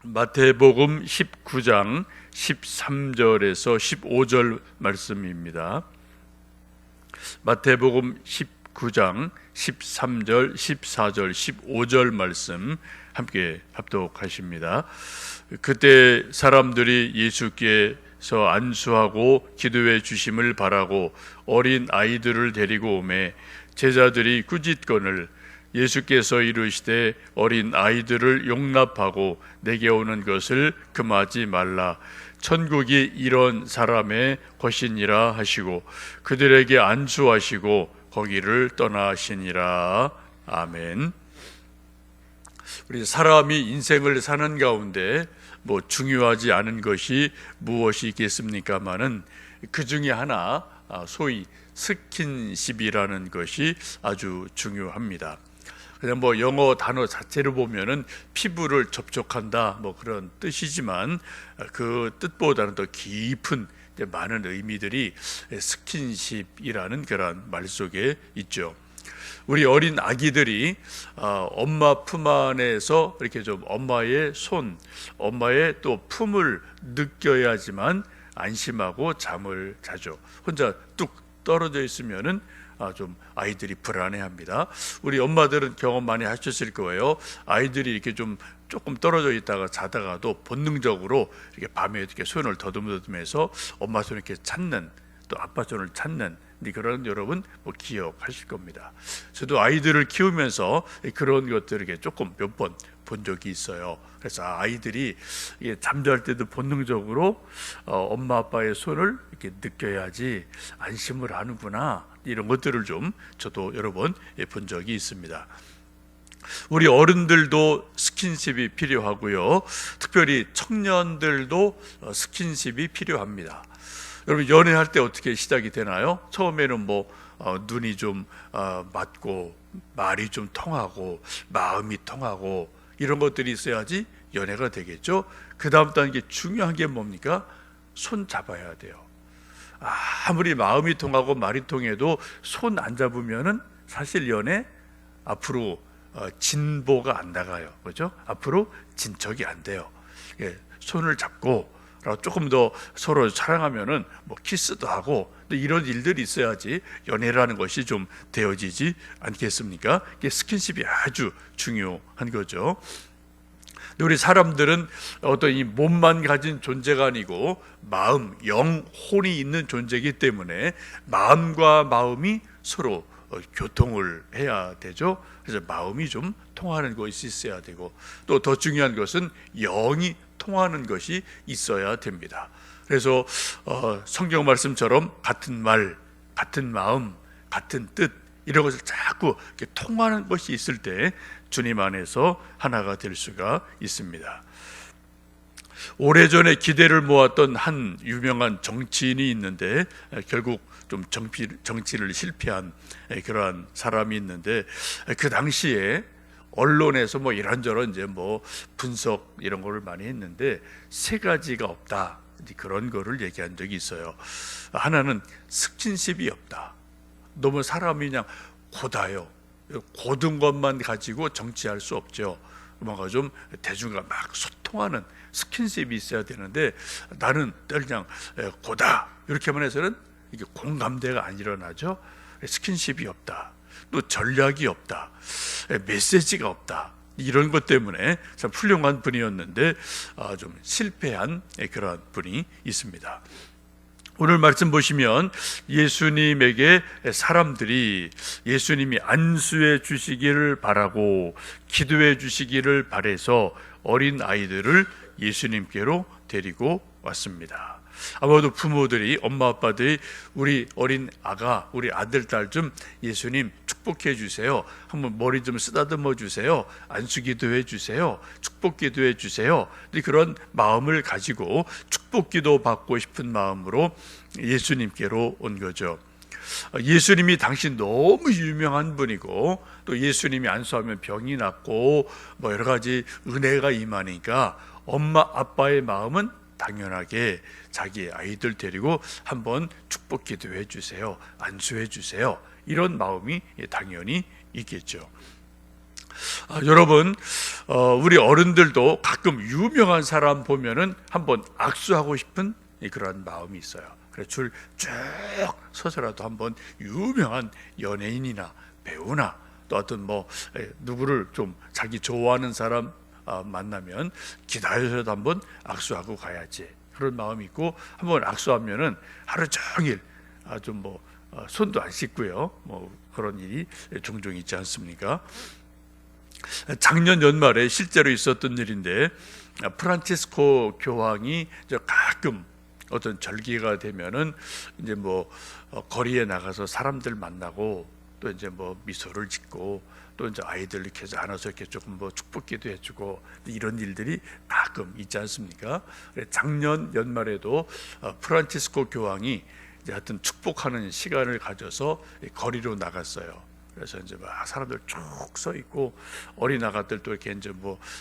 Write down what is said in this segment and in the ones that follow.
마태복음 19장 13절에서 15절 말씀입니다. 마태복음 19장 13절, 14절, 15절 말씀 함께 합독하십니다. 그때 사람들이 예수께서 안수하고 기도해 주심을 바라고 어린 아이들을 데리고 오매 제자들이 꾸짖거늘 예수께서 이르시되 어린 아이들을 용납하고 내게 오는 것을 금하지 말라. 천국이 이런 사람의 것이니라 하시고 그들에게 안수하시고 거기를 떠나시니라. 아멘. 우리 사람이 인생을 사는 가운데 중요하지 않은 것이 무엇이 있겠습니까마는 그 중에 하나 소위 스킨십이라는 것이 아주 중요합니다. 그냥 영어 단어 자체를 보면은 피부를 접촉한다 그런 뜻이지만 그 뜻보다는 더 깊은 많은 의미들이 스킨십이라는 그런 말 속에 있죠. 우리 어린 아기들이 엄마 품 안에서 이렇게 좀 엄마의 손, 엄마의 또 품을 느껴야지만 안심하고 잠을 자죠. 혼자 뚝 떨어져 있으면은 좀 아이들이 불안해합니다. 우리 엄마들은 경험 많이 하셨을 거예요. 아이들이 이렇게 조금 떨어져 있다가 자다가도 본능적으로 이렇게 밤에 이렇게 손을 더듬더듬해서 엄마 손을 이렇게 찾는, 또 아빠 손을 찾는 그런 여러분 기억하실 겁니다. 저도 아이들을 키우면서 그런 것들을 이렇게 조금 몇 번 본 적이 있어요. 그래서 아이들이 잠잘 때도 본능적으로 엄마 아빠의 손을 이렇게 느껴야지 안심을 하는구나, 이런 것들을 좀 저도 여러 번 본 적이 있습니다. 우리 어른들도 스킨십이 필요하고요. 특별히 청년들도 스킨십이 필요합니다. 여러분 연애할 때 어떻게 시작이 되나요? 처음에는 눈이 좀 맞고 말이 좀 통하고 마음이 통하고 이런 것들이 있어야지 연애가 되겠죠. 그 다음 단계 중요한 게 뭡니까? 손 잡아야 돼요. 아무리 마음이 통하고 말이 통해도 손 안 잡으면은 사실 연애 앞으로 진보가 안 나가요. 그렇죠? 앞으로 진척이 안 돼요. 손을 잡고 조금 더 서로 사랑하면은 키스도 하고 이런 일들이 있어야지 연애라는 것이 좀 되어지지 않겠습니까? 이게 스킨십이 아주 중요한 거죠. 우리 사람들은 어떤 이 몸만 가진 존재가 아니고 마음, 영혼이 있는 존재이기 때문에 마음과 마음이 서로 교통을 해야 되죠. 그래서 마음이 좀 통하는 것이 있어야 되고, 또 더 중요한 것은 영이 통하는 것이 있어야 됩니다. 그래서 성경 말씀처럼 같은 말, 같은 마음, 같은 뜻, 이런 것을 자꾸 이렇게 통하는 것이 있을 때 주님 안에서 하나가 될 수가 있습니다. 오래전에 기대를 모았던 한 유명한 정치인이 있는데 결국 좀 정치를 실패한 그러한 사람이 있는데, 그 당시에 언론에서 이런저런 분석 이런 거를 많이 했는데 세 가지가 없다, 그런 거를 얘기한 적이 있어요. 하나는 스킨십이 없다. 너무 사람이 그냥 고다요. 고든 것만 가지고 정치할 수 없죠. 뭔가 좀 대중과 막 소통하는 스킨십이 있어야 되는데 나는 늘 그냥 고다 이렇게만 해서는 이게 공감대가 안 일어나죠. 스킨십이 없다. 또 전략이 없다. 메시지가 없다. 이런 것 때문에 참 훌륭한 분이었는데 좀 실패한 그런 분이 있습니다. 오늘 말씀 보시면 예수님에게 사람들이 예수님이 안수해 주시기를 바라고 기도해 주시기를 바라서 어린 아이들을 예수님께로 데리고 왔습니다. 아마도 부모들이, 엄마 아빠들이 우리 어린 아가, 우리 아들 딸 좀 예수님 축복해 주세요, 한번 머리 좀 쓰다듬어 주세요, 안수기도 해 주세요, 축복기도 해 주세요, 그런 마음을 가지고 축복기도 받고 싶은 마음으로 예수님께로 온 거죠. 예수님이 당시 너무 유명한 분이고 또 예수님이 안수하면 병이 낫고 여러 가지 은혜가 임하니까 엄마 아빠의 마음은 당연하게 자기 아이들 데리고 한번 축복 기도해 주세요, 안수해 주세요, 이런 마음이 당연히 있겠죠. 여러분, 우리 어른들도 가끔 유명한 사람 보면은 한번 악수하고 싶은 그런 마음이 있어요. 그래 줄 쭉 서서라도 한번 유명한 연예인이나 배우나 또 어떤 누구를 좀 자기 좋아하는 사람 만나면 기다려서라도 한번 악수하고 가야지, 그런 마음이 있고, 한번 악수하면은 하루 종일 좀 손도 안 씻고요, 그런 일이 종종 있지 않습니까? 작년 연말에 실제로 있었던 일인데, 프란치스코 교황이 가끔 어떤 절기가 되면은 이제 거리에 나가서 사람들 만나고 또 이제 미소를 짓고 또 이제 아이들 이렇게 안아서 이렇게 조금 축복기도 해주고 이런 일들이 가끔 있지 않습니까? 작년 연말에도 프란치스코 교황이 이제 하여튼 축복하는 시간을 가져서 거리로 나갔어요. 그래서 이제 막 사람들 쭉 서 있고 어린 아가들 또 이렇게 이제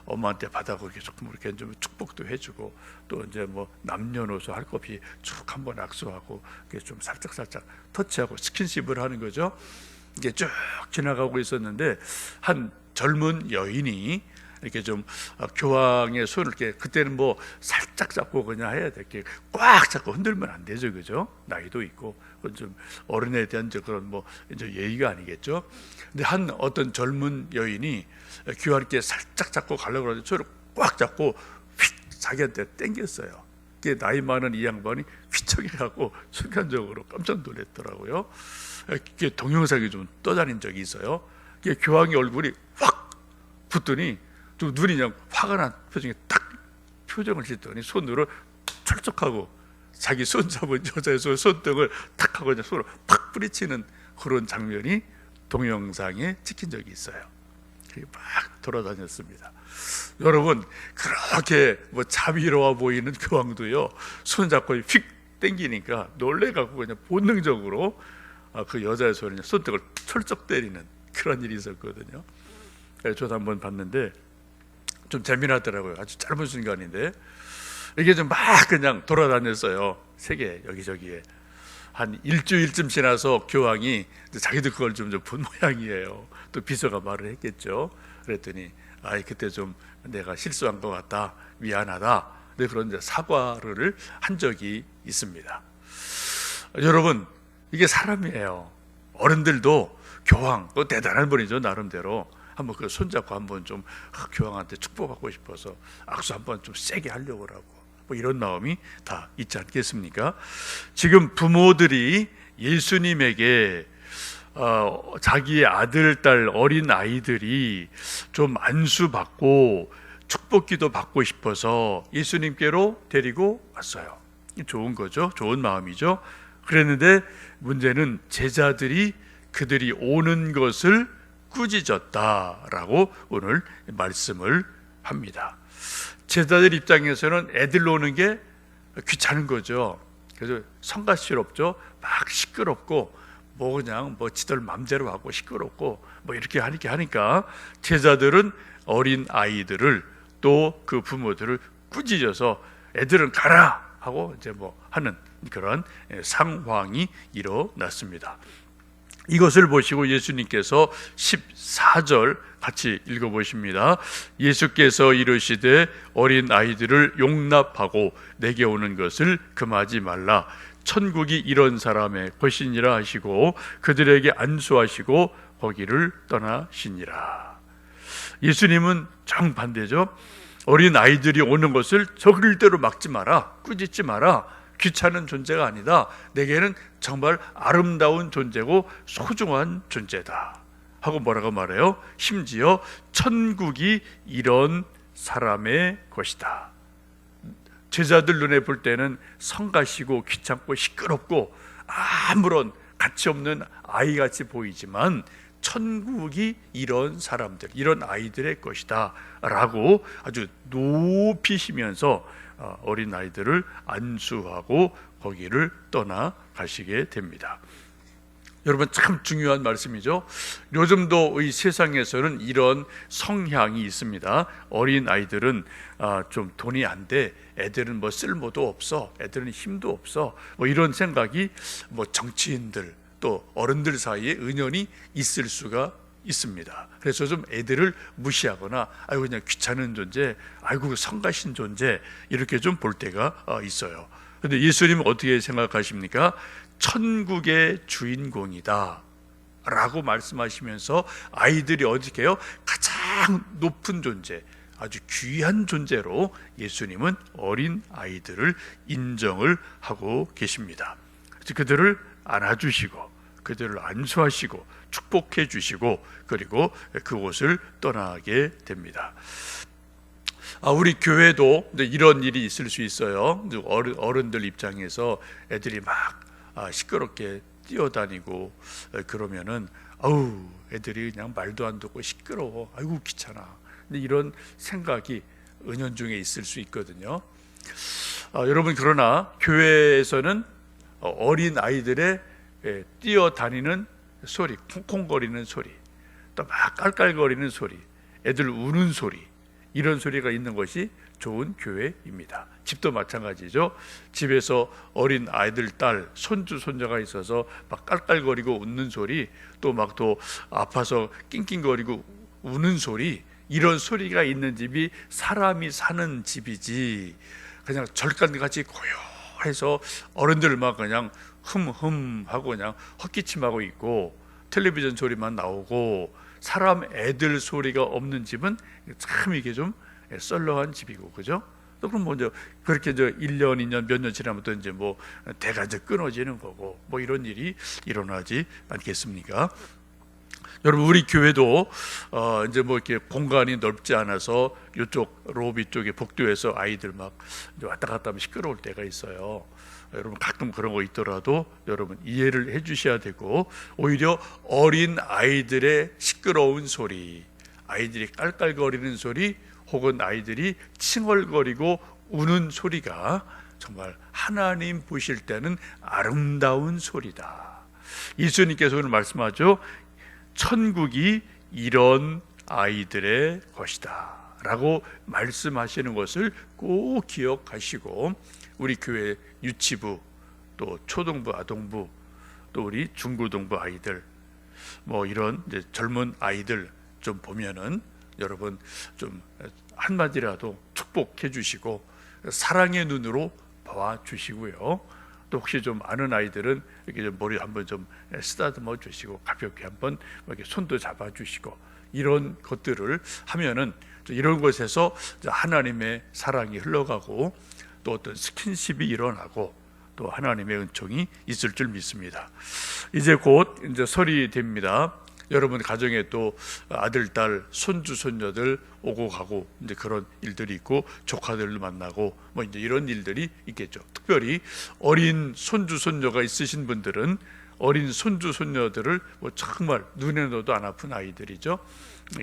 엄마한테 받아고 이렇게 조금 이렇게 이제 축복도 해주고 또 이제 남녀노소 할 것 없이 쭉 한번 악수하고 이렇게 좀 살짝 터치하고 스킨십을 하는 거죠. 이게 쭉 지나가고 있었는데 한 젊은 여인이 이렇게 좀 교황의 손을 이렇게, 그때는 살짝 잡고 그냥 해야 돼. 이렇게 꽉 잡고 흔들면 안 되죠, 그죠? 나이도 있고 좀 어른에 대한 그런 이제 예의가 아니겠죠. 근데 한 어떤 젊은 여인이 교황께 살짝 잡고 가려고 그러는데 손을 꽉 잡고 휙 자기한테 당겼어요. 그게 나이 많은 이 양반이 휘청해갖고 순간적으로 깜짝 놀랐더라고요. 그게 동영상이 좀 떠다닌 적이 있어요. 그게 교황의 얼굴이 확 붙더니 좀 눈이 그냥 화가 난 표정에 딱 표정을 짓더니 손으로 철쭉하고 자기 손 잡은 여자의 손등을 탁 하고 그냥 손으로 팍 뿌리치는 그런 장면이 동영상에 찍힌 적이 있어요. 그게 막 돌아다녔습니다. 여러분, 그렇게 자비로워 보이는 교황도요, 손 잡고 휙 당기니까 놀래갖고 그냥 본능적으로 그 여자의 손에 손등을 철쩍 때리는 그런 일이 있었거든요. 저도 한번 봤는데 좀 재미나더라고요. 아주 짧은 순간인데 이게 좀 막 그냥 돌아다녔어요. 세계 여기저기에. 한 일주일쯤 지나서 교황이 자기도 그걸 좀 본 모양이에요. 또 비서가 말을 했겠죠. 그랬더니 그때 좀 내가 실수한 것 같다, 미안하다, 그런 이제 사과를 한 적이 있습니다. 여러분, 이게 사람이에요. 어른들도 교황 대단한 분이죠, 나름대로. 한번 그 손잡고 한번 좀 교황한테 축복받고 싶어서 악수 한번 좀 세게 하려고 하고 이런 마음이 다 있지 않겠습니까? 지금 부모들이 예수님에게 자기의 아들, 딸, 어린 아이들이 좀 안수받고 축복기도 받고 싶어서 예수님께로 데리고 왔어요. 좋은 거죠. 좋은 마음이죠. 그랬는데 문제는 제자들이 그들이 오는 것을 꾸짖었다라고 오늘 말씀을 합니다. 제자들 입장에서는 애들 오는 게 귀찮은 거죠. 그래서 성가시럽죠. 막 시끄럽고 그냥 지들 맘대로 하고 시끄럽고 이렇게 하니까 제자들은 어린 아이들을 또 그 부모들을 꾸짖어서 애들은 가라 하고 이제 하는 그런 상황이 일어났습니다. 이것을 보시고 예수님께서 14절 같이 읽어보십니다. 예수께서 이르시되 어린 아이들을 용납하고 내게 오는 것을 금하지 말라. 천국이 이런 사람의 것이니라 하시고 그들에게 안수하시고 거기를 떠나시니라. 예수님은 정반대죠. 어린 아이들이 오는 것을 저길대로 막지 마라, 꾸짖지 마라, 귀찮은 존재가 아니다. 내게는 정말 아름다운 존재고 소중한 존재다 하고 뭐라고 말해요? 심지어 천국이 이런 사람의 것이다. 제자들 눈에 볼 때는 성가시고 귀찮고 시끄럽고 아무런 가치 없는 아이같이 보이지만 천국이 이런 사람들, 이런 아이들의 것이다 라고 아주 높이시면서 어린 아이들을 안수하고 거기를 떠나가시게 됩니다. 여러분, 참 중요한 말씀이죠. 요즘도 이 세상에서는 이런 성향이 있습니다. 어린 아이들은 좀 돈이 안 돼, 애들은 쓸모도 없어, 애들은 힘도 없어, 이런 생각이 정치인들 또 어른들 사이에 은연히 있을 수가 있습니다. 그래서 좀 애들을 무시하거나 아이고 그냥 귀찮은 존재, 아이고 성가신 존재 이렇게 좀 볼 때가 있어요. 그런데 예수님은 어떻게 생각하십니까? 천국의 주인공이다 라고 말씀하시면서 아이들이 어떻게 해요? 가장 높은 존재, 아주 귀한 존재로 예수님은 어린 아이들을 인정을 하고 계십니다. 그들을 안아주시고 그들을 안수하시고 축복해 주시고 그리고 그곳을 떠나게 됩니다. 우리 교회도 이런 일이 있을 수 있어요. 어른들 입장에서 애들이 막 시끄럽게 뛰어다니고 그러면은 아우 애들이 그냥 말도 안 듣고 시끄러워, 아이고 귀찮아. 근데 이런 생각이 은연중에 있을 수 있거든요. 여러분, 그러나 교회에서는 어린 아이들의 뛰어다니는 소리, 콩콩거리는 소리, 또 막 깔깔거리는 소리, 애들 우는 소리, 이런 소리가 있는 것이 좋은 교회입니다. 집도 마찬가지죠. 집에서 어린 아이들, 딸, 손주, 손녀가 있어서 막 깔깔거리고 웃는 소리, 또 막 또 아파서 낑낑거리고 우는 소리, 이런 소리가 있는 집이 사람이 사는 집이지, 그냥 절간같이 고요해서 어른들 막 그냥 흠흠하고 그냥 헛기침하고 있고 텔레비전 소리만 나오고 사람 애들 소리가 없는 집은 참 이게 좀 썰렁한 집이고, 그죠? 또 그럼 먼저 그렇게 1년, 2년, 몇 년 지나면 또 이제 뭐 대가 이제 끊어지는 거고 뭐 이런 일이 일어나지 않겠습니까? 여러분, 우리 교회도 이제 뭐 이렇게 공간이 넓지 않아서 이쪽 로비 쪽에 복도에서 아이들 막 왔다 갔다 하면 시끄러울 때가 있어요. 여러분, 가끔 그런 거 있더라도 여러분 이해를 해 주셔야 되고, 오히려 어린 아이들의 시끄러운 소리, 아이들이 깔깔거리는 소리, 혹은 아이들이 칭얼거리고 우는 소리가 정말 하나님 보실 때는 아름다운 소리다. 예수님께서 오늘 말씀하죠. 천국이 이런 아이들의 것이다 라고 말씀하시는 것을 꼭 기억하시고, 우리 교회 유치부, 또 초등부, 아동부, 또 우리 중고등부 아이들, 뭐 이런 이제 젊은 아이들 좀 보면은 여러분 좀 한마디라도 축복해 주시고 사랑의 눈으로 봐 주시고요. 또 혹시 좀 아는 아이들은 이렇게 좀 머리 한번 좀 쓰다듬어 주시고 가볍게 한번 이렇게 손도 잡아 주시고, 이런 것들을 하면은 이런 것에서 하나님의 사랑이 흘러가고 또 어떤 스킨십이 일어나고 또 하나님의 은총이 있을 줄 믿습니다. 이제 곧 이제 설이 됩니다. 여러분 가정에 또 아들, 딸, 손주, 손녀들 오고 가고 이제 그런 일들이 있고, 조카들도 만나고 뭐 이제 이런 일들이 있겠죠. 특별히 어린 손주, 손녀가 있으신 분들은 어린 손주, 손녀들을 뭐 정말 눈에 넣어도 안 아픈 아이들이죠.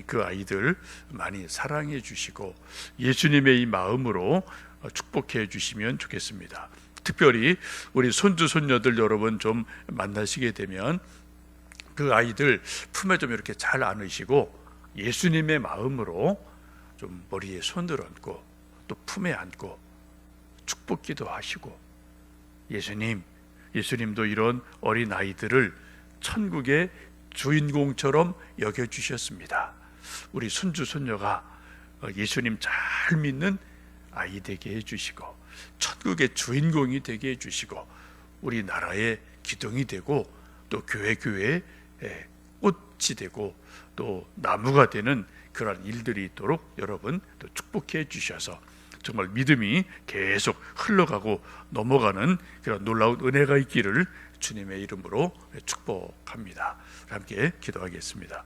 그 아이들 많이 사랑해 주시고 예수님의 이 마음으로 축복해 주시면 좋겠습니다. 특별히 우리 손주, 손녀들 여러분 좀 만나시게 되면 그 아이들 품에 좀 이렇게 잘 안으시고 예수님의 마음으로 좀 머리에 손을 얹고 또 품에 안고 축복기도 하시고, 예수님도 이런 어린 아이들을 천국의 주인공처럼 여겨주셨습니다. 우리 손주, 손녀가 예수님 잘 믿는 아이 되게 해주시고 천국의 주인공이 되게 해주시고 우리나라의 기둥이 되고 또 교회에 꽃이 되고 또 나무가 되는 그런 일들이 있도록 여러분 또 축복해 주셔서 정말 믿음이 계속 흘러가고 넘어가는 그런 놀라운 은혜가 있기를 주님의 이름으로 축복합니다. 함께 기도하겠습니다.